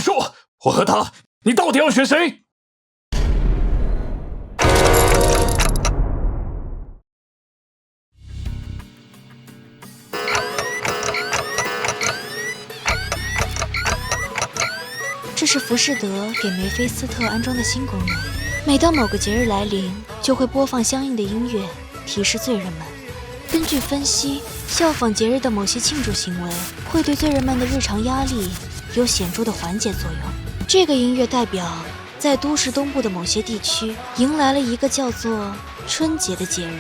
说，我和他，你到底要选谁？这是浮士德给梅菲斯特安装的新功能，每当某个节日来临，就会播放相应的音乐，提示罪人们。根据分析，效仿节日的某些庆祝行为会对罪人们的日常压力有显著的缓解作用。这个音乐代表在都市东部的某些地区迎来了一个叫做春节的节日。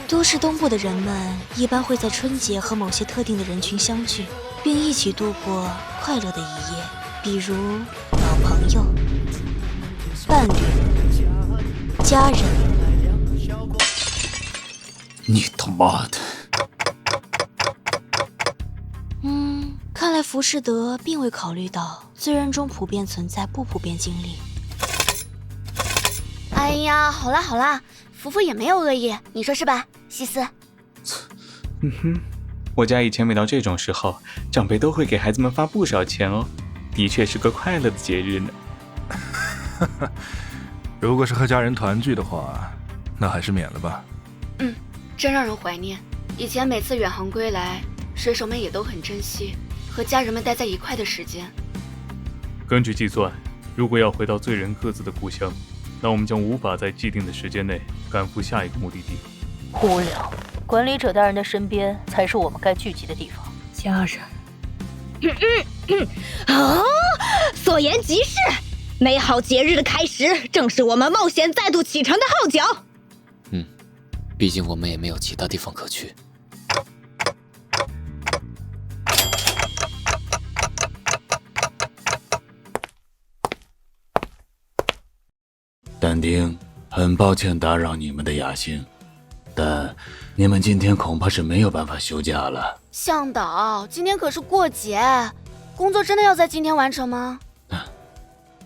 都市东部的人们一般会在春节和某些特定的人群相聚，并一起度过快乐的一夜，比如老朋友、伴侣、家人。你他妈的！看来浮士德并未考虑到罪人中普遍存在不普遍经历。哎呀，好啦好啦，福福也没有恶意，你说是吧，西斯？我家以前每到这种时候，长辈都会给孩子们发不少钱哦，的确是个快乐的节日呢。如果是和家人团聚的话，那还是免了吧。真让人怀念。以前每次远航归来，水手们也都很珍惜和家人们待在一块的时间。根据计算，如果要回到罪人各自的故乡，那我们将无法在既定的时间内赶赴下一个目的地。无聊，管理者大人的身边才是我们该聚集的地方。家人。所言极是，美好节日的开始，正是我们冒险再度启程的号角。毕竟我们也没有其他地方可去。但丁，很抱歉打扰你们的雅兴，但你们今天恐怕是没有办法休假了。向导，今天可是过节，工作真的要在今天完成吗？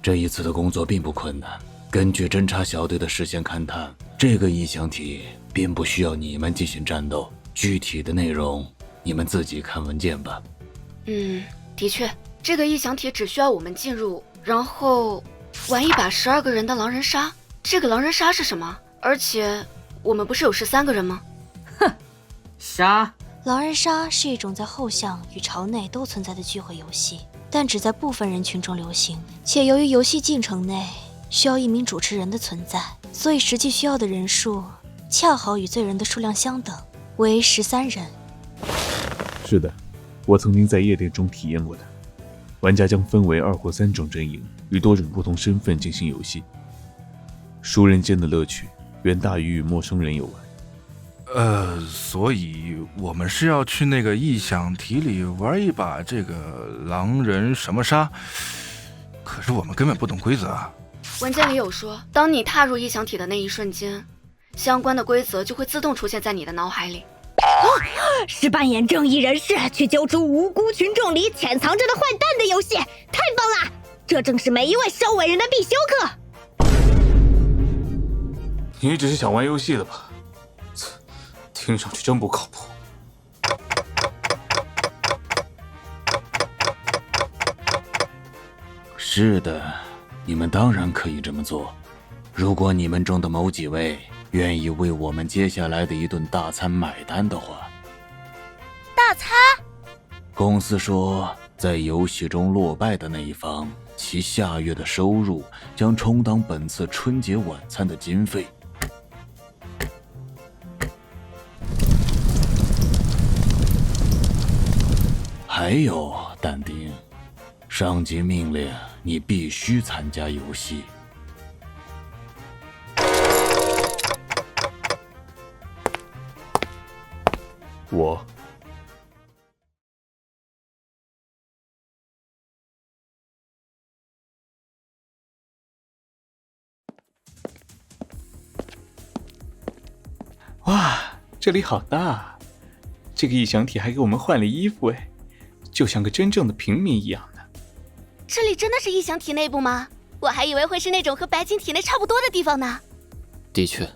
这一次的工作并不困难，根据侦察小队的事先勘探，这个异象体并不需要你们进行战斗，具体的内容你们自己看文件吧。的确，这个异象体只需要我们进入，然后玩一把12个人的狼人杀。这个狼人杀是什么？而且我们不是有13个人吗？杀！狼人杀是一种在后巷与朝内都存在的聚会游戏，但只在部分人群中流行，且由于游戏进程内需要一名主持人的存在，所以实际需要的人数恰好与罪人的数量相等，为13人。是的，我曾经在夜店中体验过的。玩家将分为2或3种阵营，与多种不同身份进行游戏。熟人间的乐趣远大于与陌生人游玩。所以我们是要去那个异想体里玩一把这个狼人什么杀，可是我们根本不懂规则啊。文件里有说，当你踏入异想体的那一瞬间，相关的规则就会自动出现在你的脑海里。是扮演正义人士去揪出无辜群众里潜藏着的坏蛋的游戏，太棒了！这正是每一位收尾人的必修课。你只是想玩游戏的吧？听上去真不靠谱。是的，你们当然可以这么做。如果你们中的某几位愿意为我们接下来的一顿大餐买单的话。大餐？公司说，在游戏中落败的那一方，其下月的收入将充当本次春节晚餐的经费。还有，但丁，上级命令你必须参加游戏。我哇，这里好大！这个异想体还给我们换了衣服哎，就像个真正的平民一样的。这里真的是异想体内部吗？我还以为会是那种和白金体内差不多的地方呢。的确，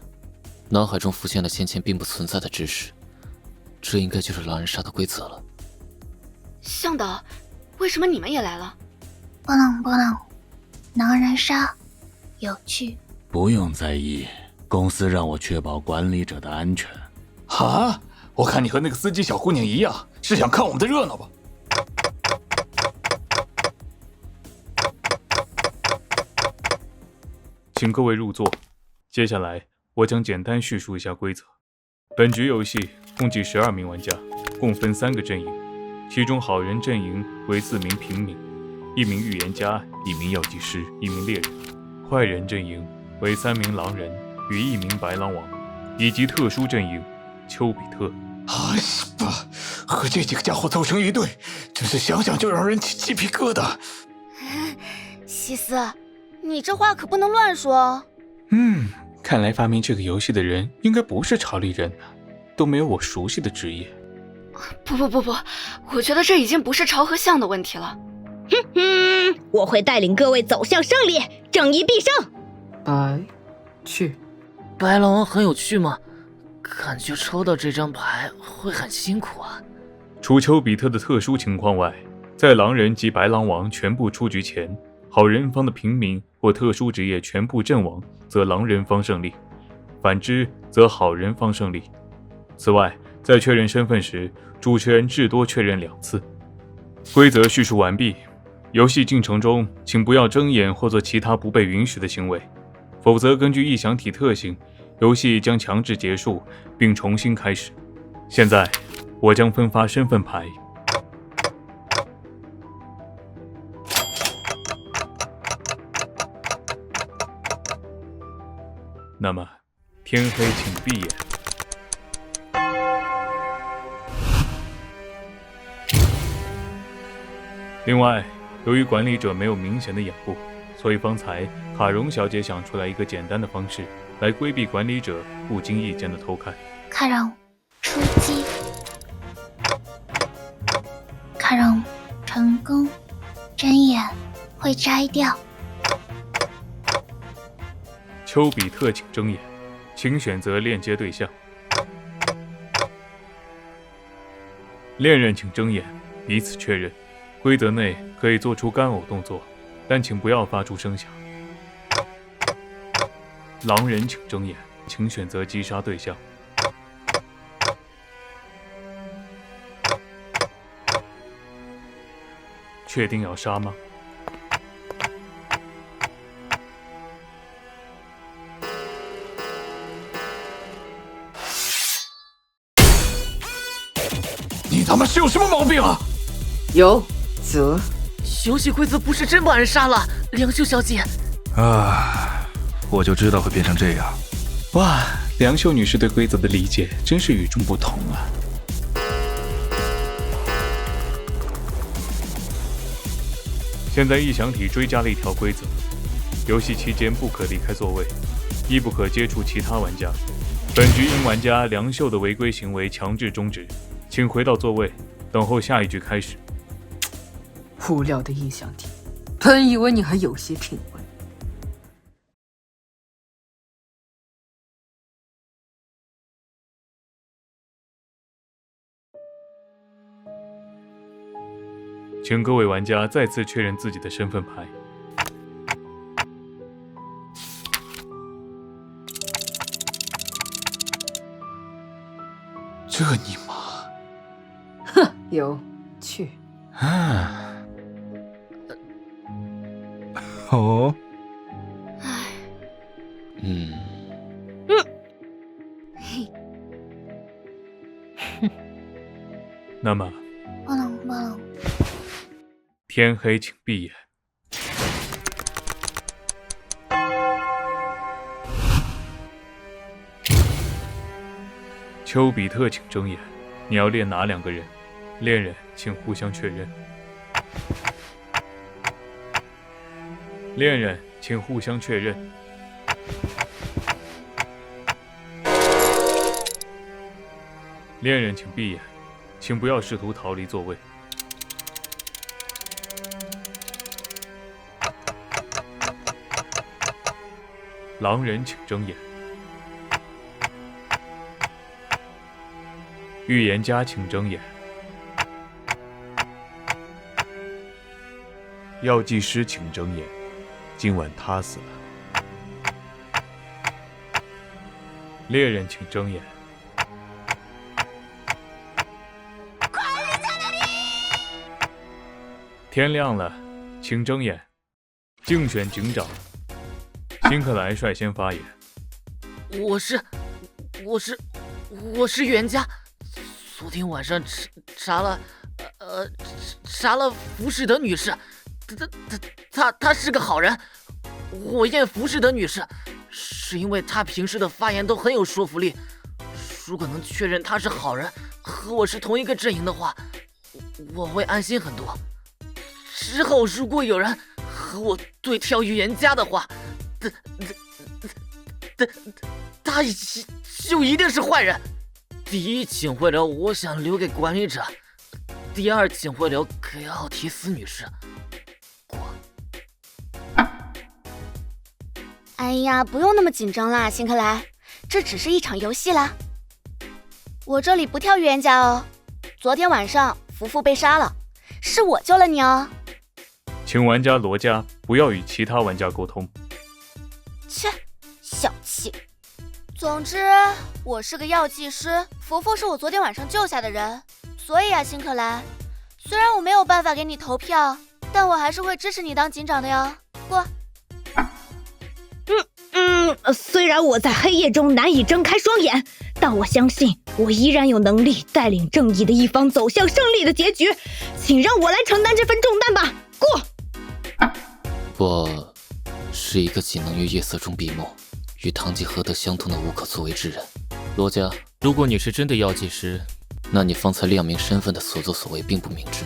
脑海中浮现了先前并不存在的知识，这应该就是狼人杀的规则了。向导，为什么你们也来了？不能，狼人杀有趣。不用在意，公司让我确保管理者的安全。啊！我看你和那个司机小姑娘一样，是想看我们的热闹吧？请各位入座。接下来，我将简单叙述一下规则。本局游戏共计12名玩家，共分3个阵营，其中好人阵营为4名平民、1名预言家、1名药剂师、1名猎人；坏人阵营为3名狼人与1名白狼王，以及特殊阵营丘比特。哎呀，和这几个家伙凑成一队，真是想想就让人起鸡皮疙瘩。西斯，你这话可不能乱说哦。看来发明这个游戏的人应该不是朝里人呢，都没有我熟悉的职业。不，我觉得这已经不是朝和向的问题了。我会带领各位走向胜利，正义必胜。白狼王很有趣吗？感觉抽到这张牌会很辛苦啊。除丘比特的特殊情况外，在狼人及白狼王全部出局前，好人方的平民或特殊职业全部阵亡，则狼人方胜利；反之，则好人方胜利。此外，在确认身份时，主持人至多确认2次。规则叙述完毕。游戏进程中，请不要睁眼或做其他不被允许的行为，否则根据异想体特性，游戏将强制结束并重新开始。现在，我将分发身份牌。那么，天黑请闭眼。另外，由于管理者没有明显的掩护，所以方才卡戎小姐想出来一个简单的方式，来规避管理者不经意间的偷看。卡戎出击，卡戎成功，睁眼会摘掉。丘比特请睁眼，请选择链接对象。恋人请睁眼，彼此确认。规则内可以做出干呕动作，但请不要发出声响。狼人请睁眼，请选择击杀对象。确定要杀吗？你他妈是有什么毛病啊？有则游戏规则不是真把人杀了，梁秀小姐。我就知道会变成这样。哇，梁秀女士对规则的理解真是与众不同啊！现在异想体追加了一条规则：游戏期间不可离开座位，亦不可接触其他玩家。本局因玩家梁秀的违规行为强制终止，请回到座位，等候下一局开始。无聊的异想体，本以为你还有些品味。请各位玩家再次确认自己的身份牌。这你妈！哼，有趣。哦，那么，不能，天黑请闭眼。丘比特请睁眼，你要练哪2个人？恋人请互相确认。恋人请互相确认。恋人请闭眼，请不要试图逃离座位。狼人请睁眼。预言家请睁眼。药剂师请睁眼，今晚他死了。猎人请睁眼。天亮了，请睁眼。竞选警长，辛克莱率先发言。我是袁家，昨天晚上查了浮士德女士，她是个好人。我验浮士德女士，是因为她平时的发言都很有说服力。如果能确认她是好人，和我是同一个阵营的话，我会安心很多。之后如果有人和我对跳预言家的话，他就一定是坏人。第一警徽流我想留给管理者，第二警徽流给奥提斯女士。哎呀，不用那么紧张啦，辛克莱，这只是一场游戏啦。我这里不跳预言家哦。昨天晚上福福被杀了，是我救了你哦。请玩家罗加不要与其他玩家沟通。切，小气。总之，我是个药剂师，福福是我昨天晚上救下的人，所以啊，辛克莱，虽然我没有办法给你投票，但我还是会支持你当警长的哟。过。虽然我在黑夜中难以睁开双眼，但我相信我依然有能力带领正义的一方走向胜利的结局。请让我来承担这份重担吧。过。我是一个仅能于夜色中闭目，与堂吉诃德相同的无可作为之人。罗家，如果你是真的药剂师，那你方才亮明身份的所作所为并不明智。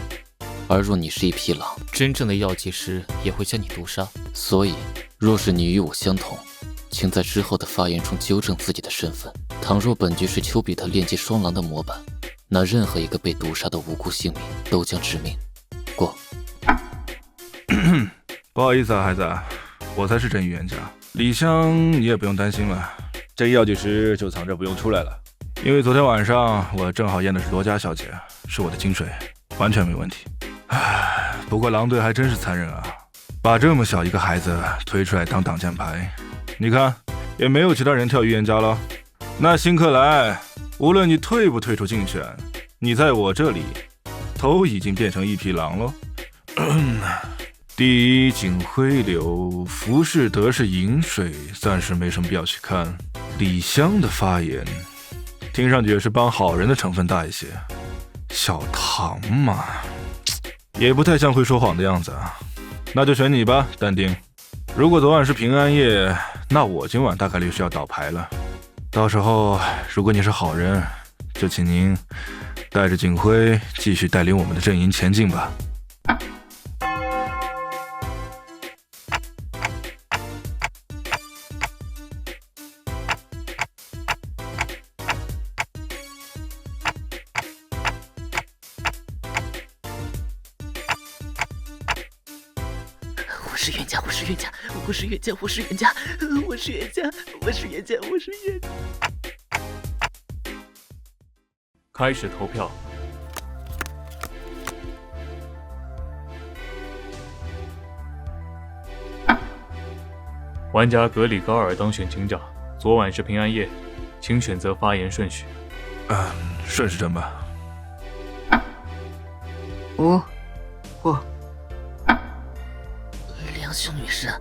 而若你是一匹狼，真正的药剂师也会将你毒杀。所以，若是你与我相同，请在之后的发言中纠正自己的身份。倘若本局是丘比特炼金双狼的模板，那任何一个被毒杀的无辜性命都将致命。过。不好意思啊，孩子，我才是真预言家。李湘，你也不用担心了，这药剂师就藏着不用出来了。因为昨天晚上我正好验的是罗家小姐，是我的金水，完全没问题。唉，不过狼队还真是残忍啊，把这么小一个孩子推出来当挡箭牌。你看，也没有其他人跳预言家了。那辛克莱，无论你退不退出竞选，你在我这里都已经变成一匹狼了。第一警徽流浮士德是饮水，暂时没什么必要去看。李湘的发言听上去也是帮好人的成分大一些。小唐嘛，也不太像会说谎的样子啊。那就选你吧，但丁。如果昨晚是平安夜，那我今晚大概率是要倒牌了。到时候如果你是好人，就请您带着警徽继续带领我们的阵营前进吧。我是冤家，我是冤家，我是冤家，我是冤家，我是冤家，我是冤家，我是冤家。开始投票。玩家格里高尔当选警长，昨晚是平安夜，请选择发言顺序。顺时针吧。我。梁秀女士，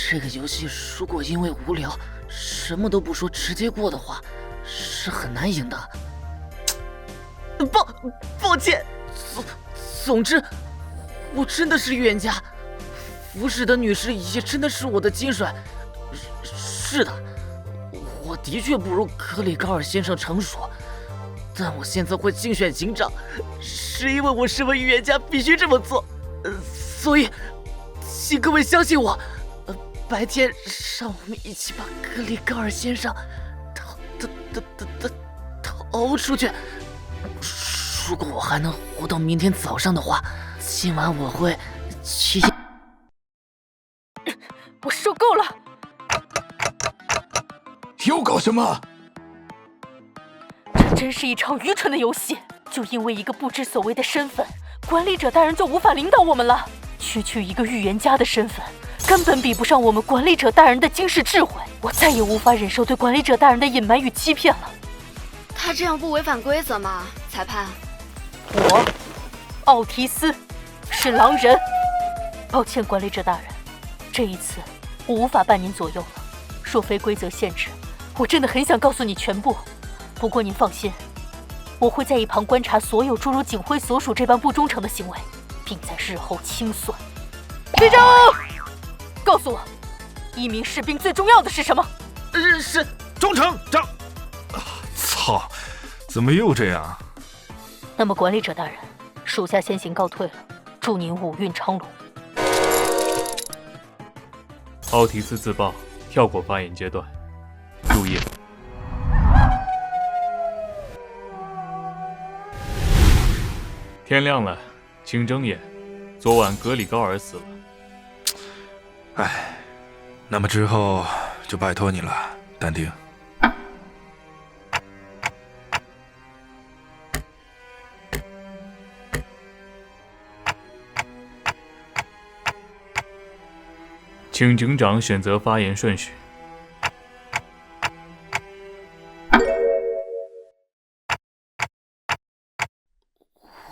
这个游戏如果因为无聊什么都不说直接过的话，是很难赢的。抱歉。总之，我真的是预言家。浮士德女士也真的是我的金水。是的，我的确不如格里高尔先生成熟，但我现在会竞选警长，是因为我身为预言家必须这么做。所以，请各位相信我。白天让我们一起把格里高尔先生逃出去。如果我还能活到明天早上的话，今晚我会去。我受够了！又搞什么？这真是一场愚蠢的游戏！就因为一个不知所谓的身份，管理者大人就无法领导我们了。区区一个预言家的身份，根本比不上我们管理者大人的惊世智慧。我再也无法忍受对管理者大人的隐瞒与欺骗了。他这样不违反规则吗？裁判，我，奥提斯，是狼人。抱歉，管理者大人，这一次我无法伴您左右了。若非规则限制，我真的很想告诉你全部。不过您放心，我会在一旁观察所有诸如警徽所属这般不忠诚的行为，并在日后清算。队长，告诉我，一名士兵最重要的是什么？是忠诚。操，怎么又这样？那么管理者大人，属下先行告退了，祝您五运昌隆。奥提斯自爆，跳过发言阶段，入夜。天亮了，请睁眼。昨晚格里高尔死了。唉，那么之后就拜托你了，但丁。请警长选择发言顺序。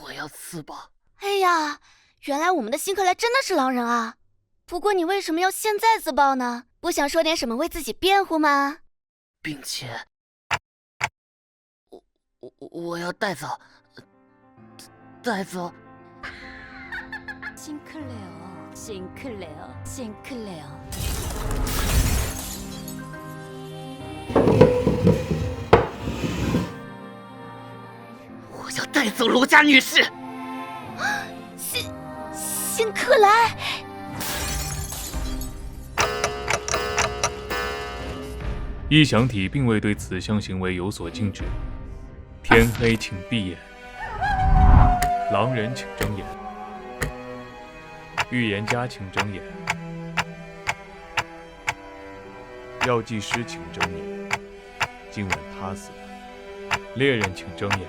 我要自爆。哎呀，原来我们的辛克莱真的是狼人啊！不过你为什么要现在自爆呢？不想说点什么为自己辩护吗？并且，我要带走。辛克莱尔，辛克莱尔，辛克莱尔。我要带走罗家女士。辛克莱。异想体并未对此项行为有所禁止。天黑请闭眼，狼人请睁眼，预言家请睁眼，药剂师请睁眼。今晚他死了，猎人请睁眼。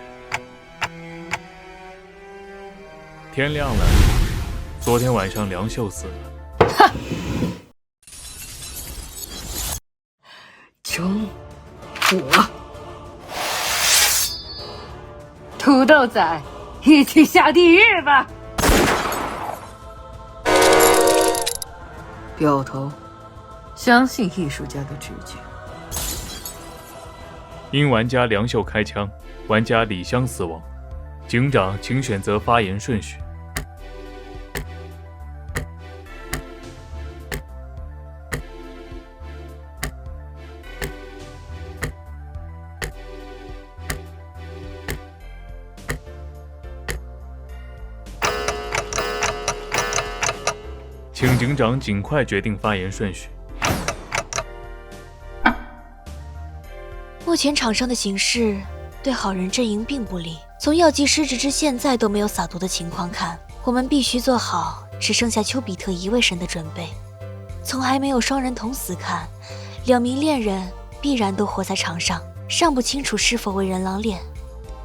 天亮了，昨天晚上梁秀死了。哼！中午，土豆仔，一起下地狱吧！表头，相信艺术家的直觉。因玩家梁秀开枪，玩家李湘死亡。警长，请选择发言顺序。请警长尽快决定发言顺序。目前场上的形势对好人阵营并不利。从药剂师直至现在都没有洒毒的情况看，我们必须做好只剩下丘比特一位神的准备。从还没有双人同死看，2名恋人必然都活在场上，尚不清楚是否为人狼恋。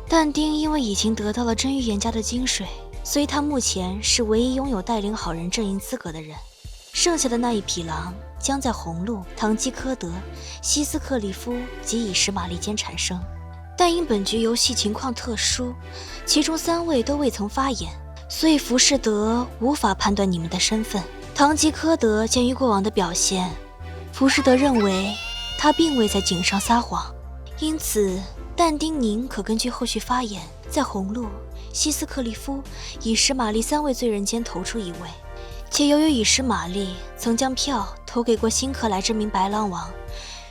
但丁因为已经得到了真预言家的金水，所以他目前是唯一拥有带领好人阵营资格的人。剩下的那一匹狼将在红鹿、堂吉诃德、西斯克里夫及以实玛利间产生，但因本局游戏情况特殊，其中3位都未曾发言，所以浮士德无法判断你们的身份。堂吉诃德鉴于过往的表现，浮士德认为他并未在井上撒谎，因此但丁宁可根据后续发言，在红鹿、西斯克利夫、以实玛利3位罪人间投出一位。且由于以实玛利曾将票投给过辛克莱这名白狼王，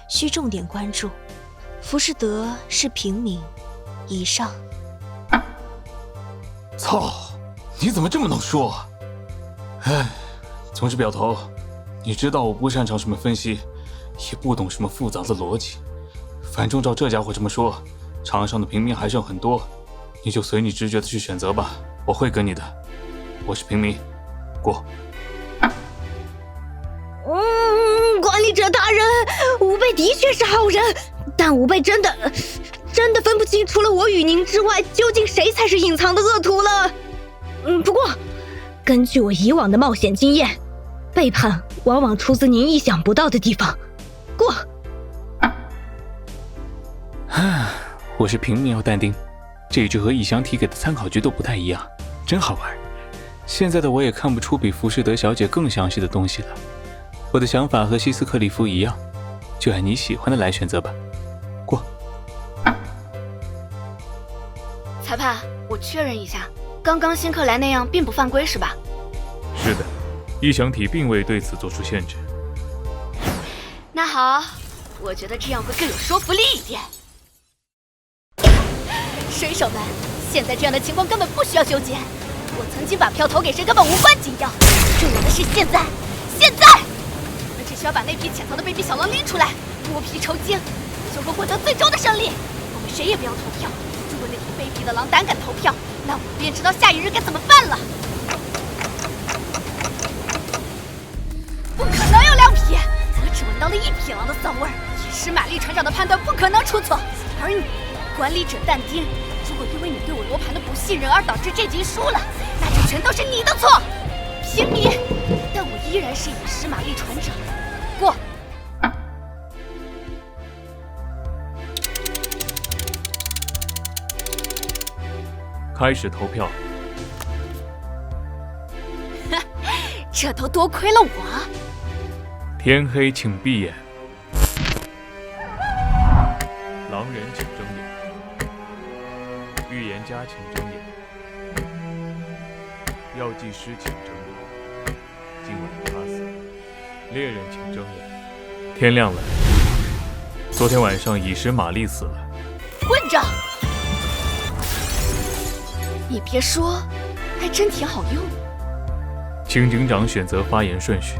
需重点关注。浮士德是平民。以上。操，你怎么这么能说？哎，总之表头，你知道我不擅长什么分析，也不懂什么复杂的逻辑。反正照这家伙这么说，场上的平民还剩很多，你就随你直觉的去选择吧，我会跟你的。我是平民，过。管理者大人，吾辈的确是好人，但吾辈真的分不清除了我与您之外，究竟谁才是隐藏的恶徒了。不过根据我以往的冒险经验，背叛往往出自您意想不到的地方。过。我是平民哦，但丁。这一句和异想体给的参考句都不太一样，真好玩。现在的我也看不出比浮士德小姐更详细的东西了。我的想法和希斯克里夫一样，就按你喜欢的来选择吧。过。裁判，我确认一下，刚刚辛克莱那样并不犯规是吧？是的，异想体并未对此做出限制。那好，我觉得这样会更有说服力一点。水手们，现在这样的情况根本不需要纠结。我曾经把票投给谁根本无关紧要，重要的是现在，我们只需要把那匹潜藏的卑鄙小狼拎出来，剥皮抽筋，就会获得最终的胜利。我们谁也不要投票，如果那匹卑鄙的狼胆敢投票，那我们便知道下一日该怎么办了。不可能有2匹，我只闻到了1匹狼的骚味儿。以施玛丽船长的判断不可能出错，而你，管理者但丁，如果因为你对我罗盘的不信任而导致这局输了，那就全都是你的错。平民，但我依然是以施玛丽船长。过。开始投票。这都多亏了我。天黑请闭眼，狼人请睁眼，预言家请睁眼，药剂师请睁眼，今晚他死，猎人请睁眼。天亮了，昨天晚上以实玛丽死了。混账！你别说，还真挺好用。请警长选择发言顺序。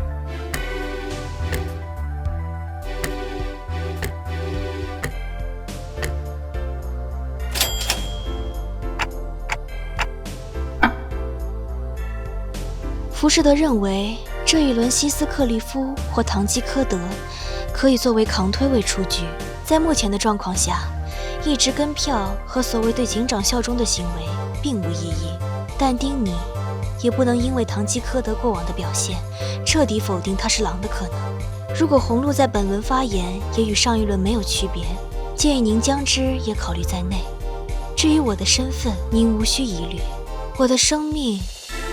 浮士德认为，这一轮希斯克利夫或唐吉诃德可以作为扛推位出局。在目前的状况下，一直跟票和所谓对警长效忠的行为并无意义。但丁你也不能因为唐吉诃德过往的表现，彻底否定他是狼的可能。如果红鹿在本轮发言也与上一轮没有区别，建议您将之也考虑在内。至于我的身份，您无需疑虑，我的生命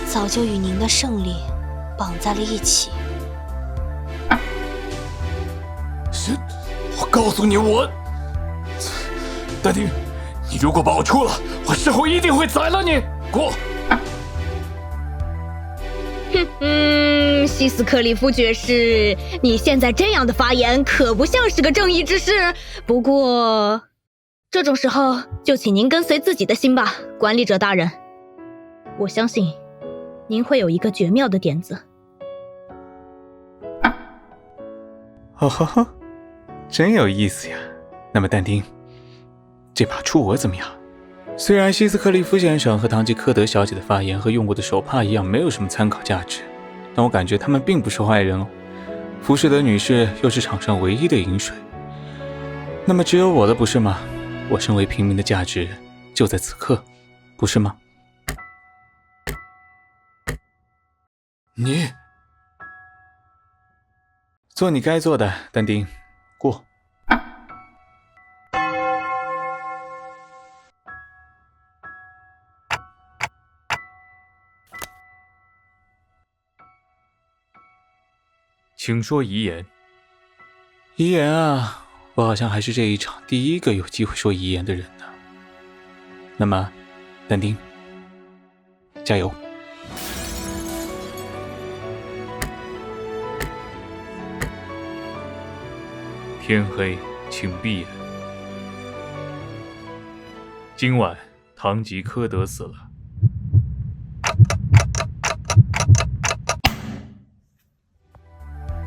早就与您的胜利绑在了一起。我告诉你，但丁，你如果把我出了，我事后一定会宰了你。过。希斯克里夫爵士，你现在这样的发言可不像是个正义之士。不过，这种时候就请您跟随自己的心吧，管理者大人。我相信您会有一个绝妙的点子。哦吼吼，真有意思呀。那么但丁，这把出我怎么样？虽然希斯克利夫先生和唐吉诃德小姐的发言和用过的手帕一样没有什么参考价值，但我感觉他们并不是坏人哦。浮士德女士又是场上唯一的饮水，那么只有我的不是吗？我身为平民的价值就在此刻，不是吗？你做你该做的，但丁，过。请说遗言。遗言啊，我好像还是这一场第一个有机会说遗言的人呢。那么，但丁，加油！天黑，请闭眼。今晚，唐吉诃德死了。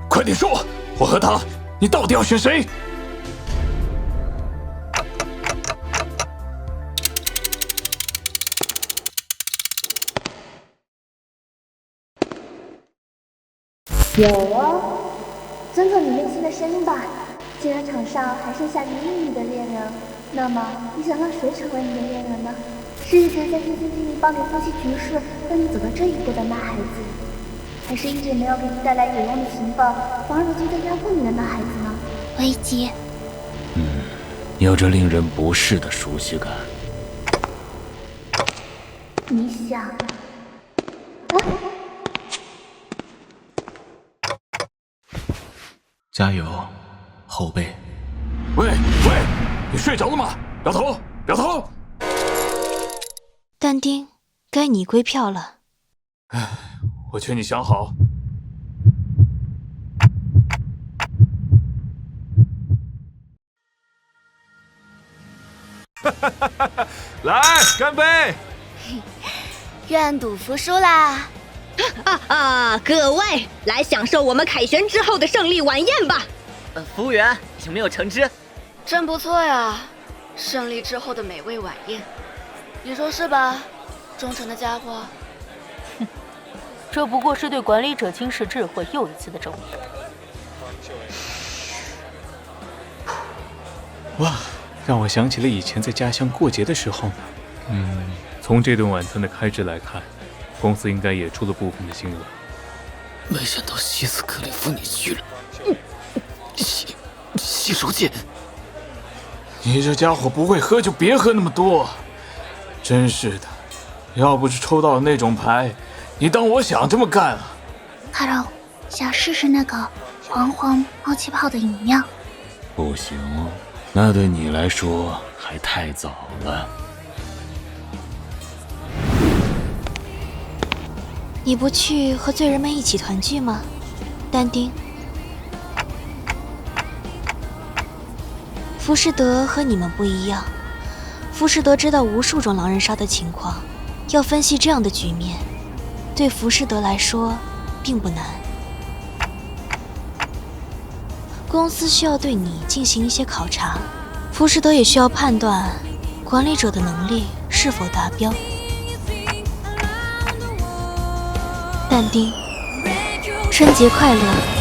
快点说，我和他，你到底要选谁？有啊，尊重你内心的声音吧。既然场上还剩下你另一的恋人，那么你想让谁成为你的恋人呢？是一直在尽心尽力帮你分析局势，让你走到这一步的那孩子，还是一直没有给你带来有用的情报，反而如今在压迫你的那孩子呢？危机。有着令人不适的熟悉感。你想，加油，后辈。喂，你睡着了吗？表头，表头。但丁，该你归票了。我劝你想好。来，干杯！愿赌服输啦！各位来享受我们凯旋之后的胜利晚宴吧。服务员有没有橙汁？真不错呀，胜利之后的美味晚宴，你说是吧，忠诚的家伙？这不过是对管理者惊世智慧又一次的证明。哇，让我想起了以前在家乡过节的时候呢。从这顿晚餐的开支来看，公司应该也出了部分的金额。没想到西斯克里夫你居然洗手间。你这家伙不会喝就别喝那么多，真是的，要不是抽到了那种牌，你当我想这么干啊？哈喽，想试试那个黄黄冒气泡的饮料？不行，那对你来说还太早了。你不去和罪人们一起团聚吗，但丁？浮士德和你们不一样，浮士德知道无数种狼人杀的情况，要分析这样的局面，对浮士德来说并不难。公司需要对你进行一些考察，浮士德也需要判断管理者的能力是否达标。但丁，春节快乐！